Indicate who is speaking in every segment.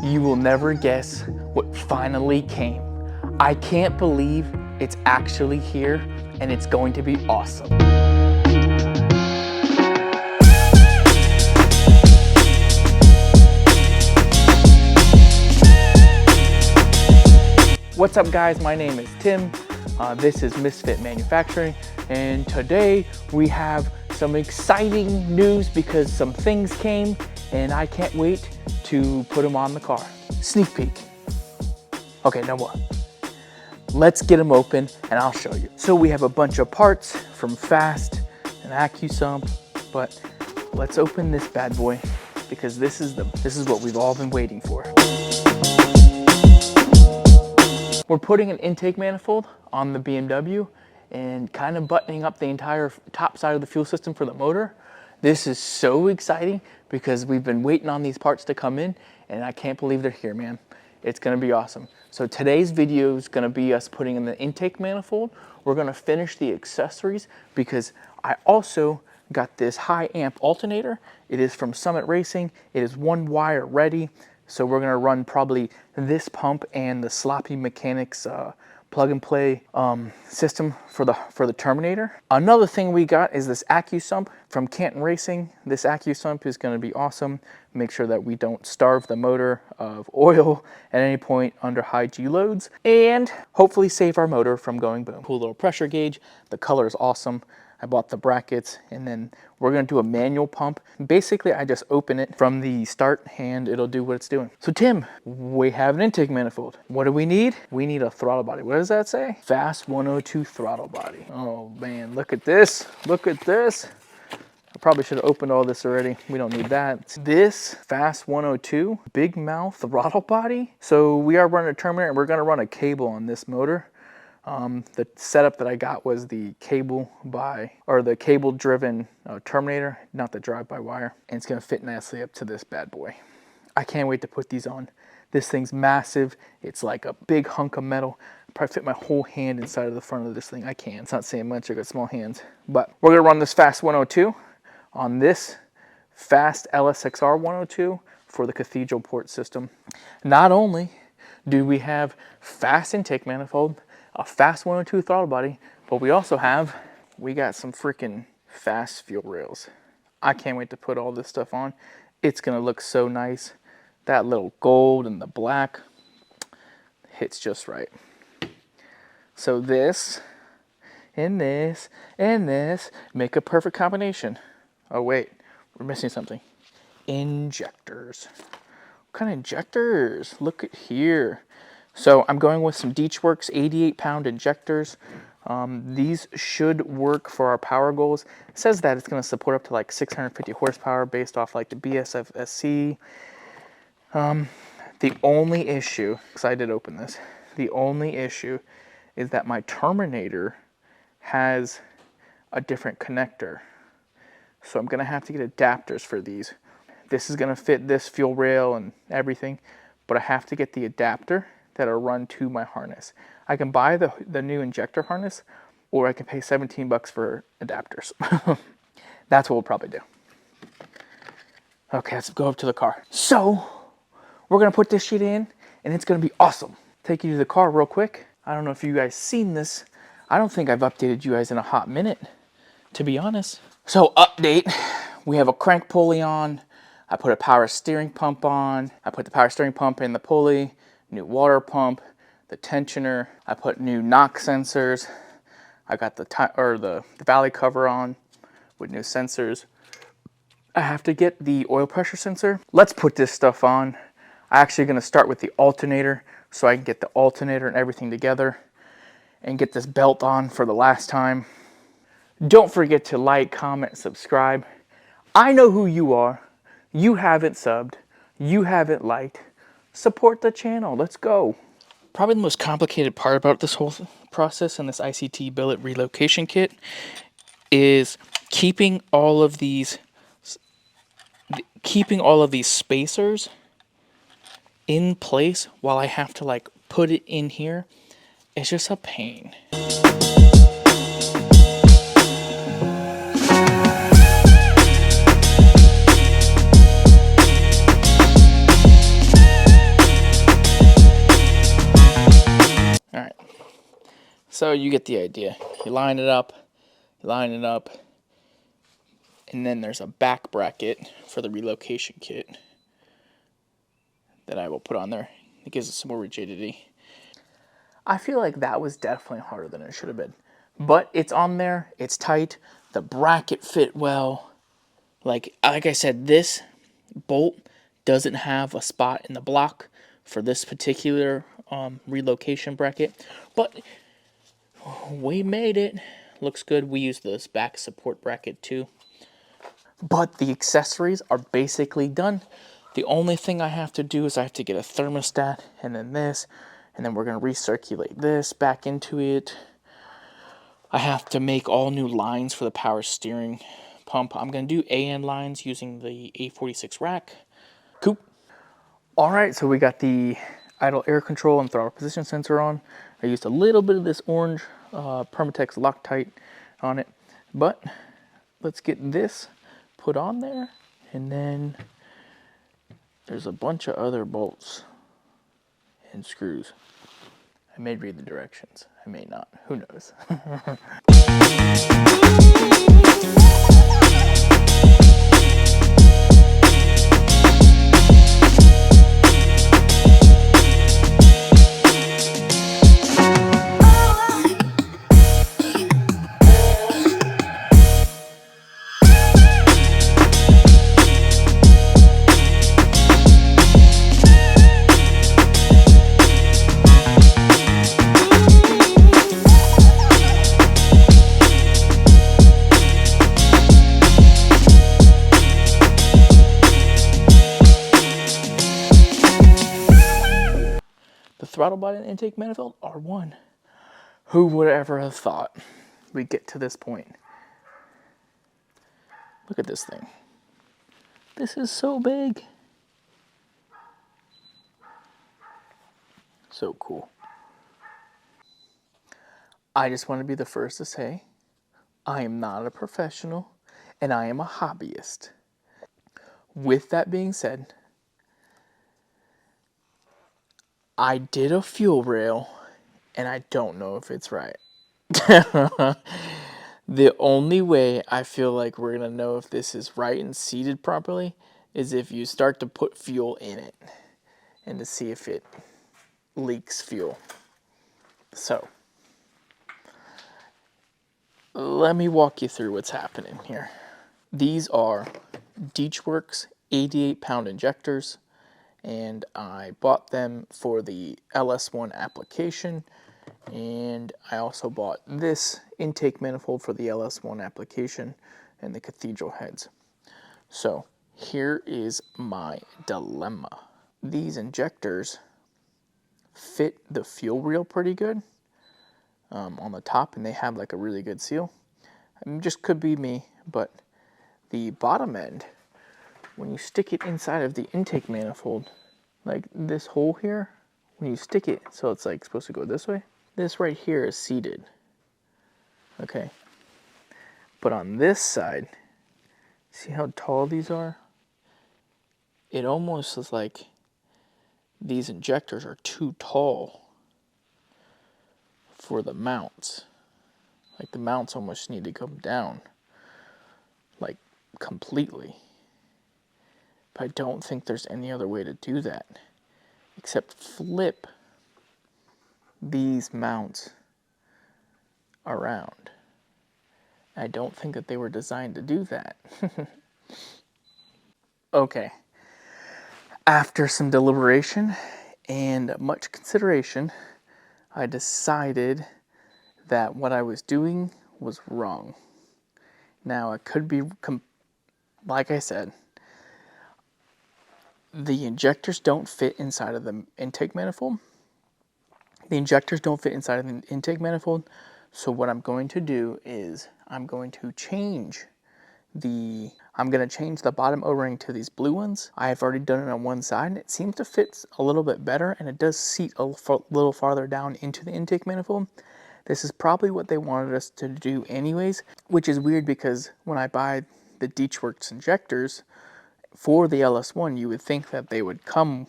Speaker 1: You will never guess what finally came. I can't believe it's actually here, and it's going to be awesome. What's up guys, my name is Tim. This is Misfit Manufacturing, and today we have some exciting news because some things came and I can't wait to put them on the car. Sneak peek. Okay, no more. Let's get them open and I'll show you. So we have a bunch of parts from Fast and AccuSump, but let's open this bad boy because this is what we've all been waiting for. We're putting an intake manifold on the BMW and kind of buttoning up the entire top side of the fuel system for the motor. This is so exciting because we've been waiting on these parts to come in and I can't believe they're here, man. It's gonna be awesome. So today's video is gonna be us putting in the intake manifold. We're gonna finish the accessories because I also got this high amp alternator. It is from Summit Racing. It is one wire ready. So we're gonna run probably this pump and the Sloppy Mechanics plug and play system for the Terminator. Another thing we got is this AccuSump from Canton Racing. This AccuSump is gonna be awesome. Make sure that we don't starve the motor of oil at any point under high G loads and hopefully save our motor from going boom. Cool little pressure gauge. The color is awesome. I bought the brackets and then we're gonna do a manual pump. Basically, I just open it from the start and it'll do what it's doing. So Tim, we have an intake manifold. What do we need? We need a throttle body. What does that say? Fast 102 throttle body. Oh man, look at this. Look at this. I probably should have opened all this already. We don't need that. This Fast 102 big mouth throttle body. So we are running a Terminator and we're gonna run a cable on this motor. The setup that I got was the cable driven Terminator, not the drive-by-wire, and it's gonna fit nicely up to this bad boy. I can't wait to put these on. This thing's massive. It's like a big hunk of metal. I'll probably fit my whole hand inside of the front of this thing. I can. It's not saying much. I got small hands, but we're gonna run this Fast 102 on this Fast lsxr 102 for the cathedral port system. Not only do we have fast intake manifold, a Fast 102 throttle body, but we got some freaking fast fuel rails. I can't wait to put all this stuff on. It's gonna look so nice. That little gold and the black hits just right. So this and this and this make a perfect combination. Oh wait, we're missing something. Injectors. What kind of injectors? Look at here. So I'm going with some Deechworks 88-pound injectors. These should work for our power goals. It says that it's going to support up to like 650 horsepower based off like the BSFSC. The only issue, because I did open this, the only issue is that my Terminator has a different connector. So I'm going to have to get adapters for these. This is going to fit this fuel rail and everything, but I have to get the adapter that are run to my harness. I can buy the new injector harness, or I can pay 17 bucks for adapters. That's what we'll probably do. Okay, let's go up to the car. So, we're gonna put this shit in, and it's gonna be awesome. Take you to the car real quick. I don't know if you guys seen this. I don't think I've updated you guys in a hot minute, to be honest. So, update, we have a crank pulley on. I put a power steering pump on. I put the power steering pump in the pulley. New water pump, the tensioner. I put new knock sensors. I got the valley cover on with new sensors. I have to get the oil pressure sensor. Let's put this stuff on. I'm actually gonna start with the alternator so I can get the alternator and everything together and get this belt on for the last time. Don't forget to like, comment, subscribe. I know who you are. You haven't subbed. You haven't liked. Support the channel. Let's go. Probably the most complicated part about this whole process and this ICT billet relocation kit is keeping all of these spacers in place while I have to like put it in here. It's just a pain. So you get the idea. You line it up, and then there's a back bracket for the relocation kit that I will put on there. It gives it some more rigidity. I feel like that was definitely harder than it should have been. But it's on there, it's tight, the bracket fit well. Like I said, this bolt doesn't have a spot in the block for this particular relocation bracket, but we made it. Looks good. We use this back support bracket too. But the accessories are basically done. The only thing I have to do is I have to get a thermostat and then this, and then we're going to recirculate this back into it. I have to make all new lines for the power steering pump. I'm going to do AN lines using the E46 rack. Cool. All right, so we got the idle air control and throttle position sensor on. I used a little bit of this orange Permatex Loctite on it, but let's get this put on there, and then there's a bunch of other bolts and screws. I may read the directions, I may not, who knows. The throttle body and intake manifold are one. Who would ever have thought we'd get to this point? Look at this thing. This is so big. So cool. I just want to be the first to say, I am not a professional and I am a hobbyist. With that being said, I did a fuel rail and I don't know if it's right. The only way I feel like we're going to know if this is right and seated properly is if you start to put fuel in it and to see if it leaks fuel. So, let me walk you through what's happening here. These are Deechworks 88-pound injectors, and I bought them for the LS1 application, and I also bought this intake manifold for the LS1 application and the cathedral heads. So here is my dilemma. These injectors fit the fuel reel pretty good on the top, and they have like a really good seal. I mean, just could be me, but the bottom end, when you stick it inside of the intake manifold, like this hole here, when you stick it, so it's like supposed to go this way, this right here is seated, okay? But on this side, see how tall these are? It almost is like these injectors are too tall for the mounts. Like the mounts almost need to come down, like completely. But I don't think there's any other way to do that except flip these mounts around. I don't think that they were designed to do that. Okay. After some deliberation and much consideration, I decided that what I was doing was wrong. Now, it could be, like I said, the injectors don't fit inside of the intake manifold. The injectors don't fit inside of the intake manifold. So what I'm going to do is I'm going to change the bottom O-ring to these blue ones. I have already done it on one side, and it seems to fit a little bit better, and it does seat a little farther down into the intake manifold. This is probably what they wanted us to do anyways, which is weird because when I buy the Deechworks injectors for the LS1, you would think that they would come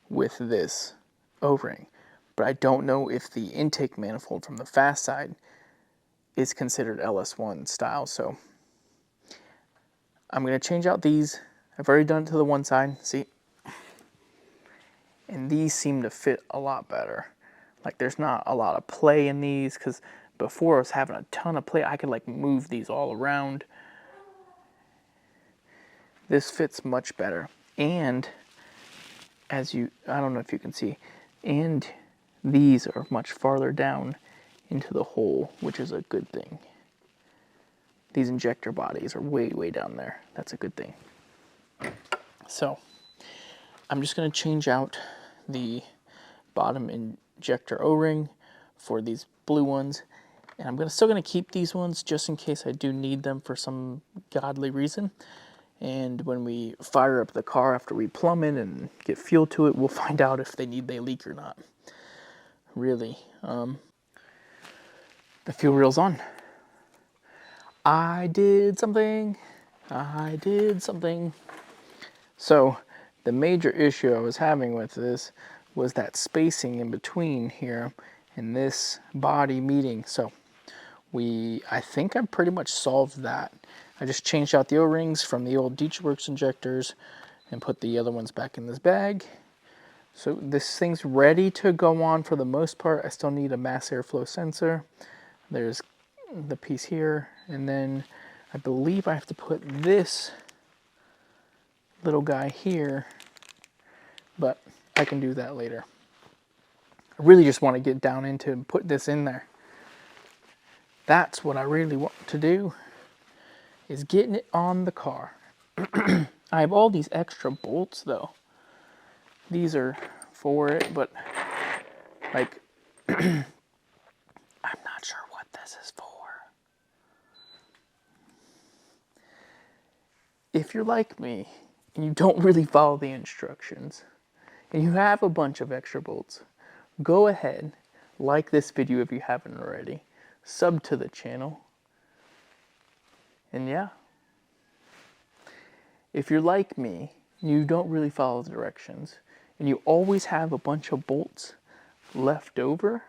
Speaker 1: with this O-ring. but I don't know if the intake manifold from the fast side is considered LS1 style. So I'm going to change out these. I've already done it to the one side, see? And these seem to fit a lot better. Like there's not a lot of play in these, because before I was having a ton of play. I could like move these all around. This fits much better. And I don't know if you can see, and these are much farther down into the hole, which is a good thing. These injector bodies are way, way down there. That's a good thing. So I'm just going to change out the bottom injector O-ring for these blue ones. And I'm still going to keep these ones just in case I do need them for some godly reason. And when we fire up the car after we plumb it and get fuel to it, we'll find out if they leak or not. Really. The fuel reel's on. I did something. So the major issue I was having with this was that spacing in between here and this body meeting. So I think I pretty much solved that. I just changed out the O-rings from the old Works injectors and put the other ones back in this bag. So this thing's ready to go on for the most part. I still need a mass airflow sensor. There's the piece here, and then I believe I have to put this little guy here, but I can do that later. I really just want to get down into and put this in there. That's what I really want to do, is getting it on the car. I have all these extra bolts though. These are for it, but like, I'm not sure what this is for. If you're like me and you don't really follow the instructions and you have a bunch of extra bolts, go ahead, like this video if you haven't already, sub to the channel, and yeah. If you're like me, you don't really follow the directions, and you always have a bunch of bolts left over,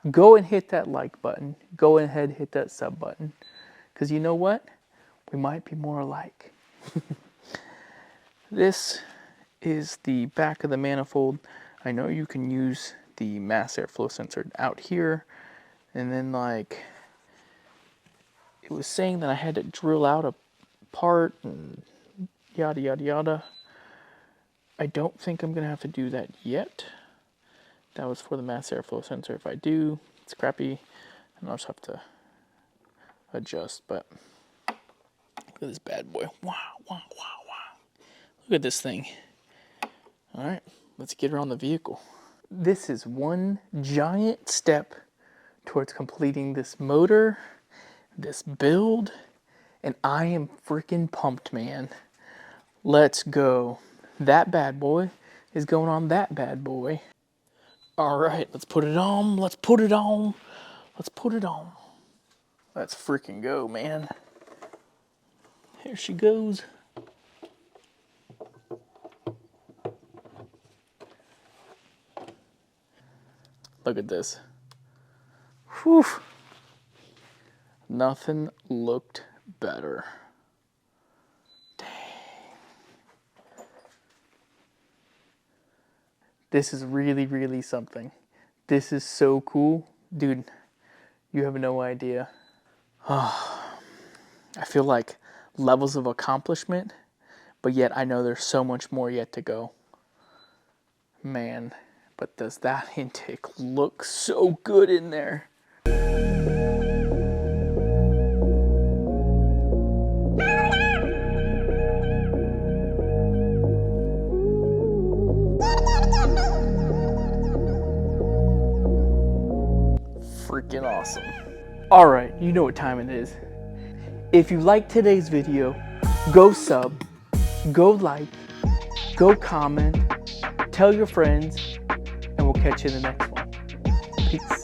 Speaker 1: go and hit that like button. Go ahead, hit that sub button. Because you know what? We might be more alike. This is the back of the manifold. I know you can use the mass airflow sensor out here, and then like, it was saying that I had to drill out a part and yada yada yada. I don't think I'm gonna have to do that yet. That was for the mass airflow sensor. If I do, it's crappy, and I'll just have to adjust. But look at this bad boy. Wow, wow, wow, wow. Look at this thing. All right, let's get her on the vehicle. This is one giant step towards completing this motor, this build, and I am freaking pumped, man. Let's go. That bad boy is going on that bad boy. All right, let's put it on. Let's put it on. Let's put it on. Let's freaking go, man. Here she goes. Look at this. Whew. Nothing looked better. Dang. This is really, really something. This is so cool. Dude, you have no idea. I feel like levels of accomplishment, but yet I know there's so much more yet to go. Man, but does that intake look so good in there? Freaking awesome. All right, you know what time it is. If you liked today's video, go sub, go like, go comment, tell your friends, and we'll catch you in the next one. Peace.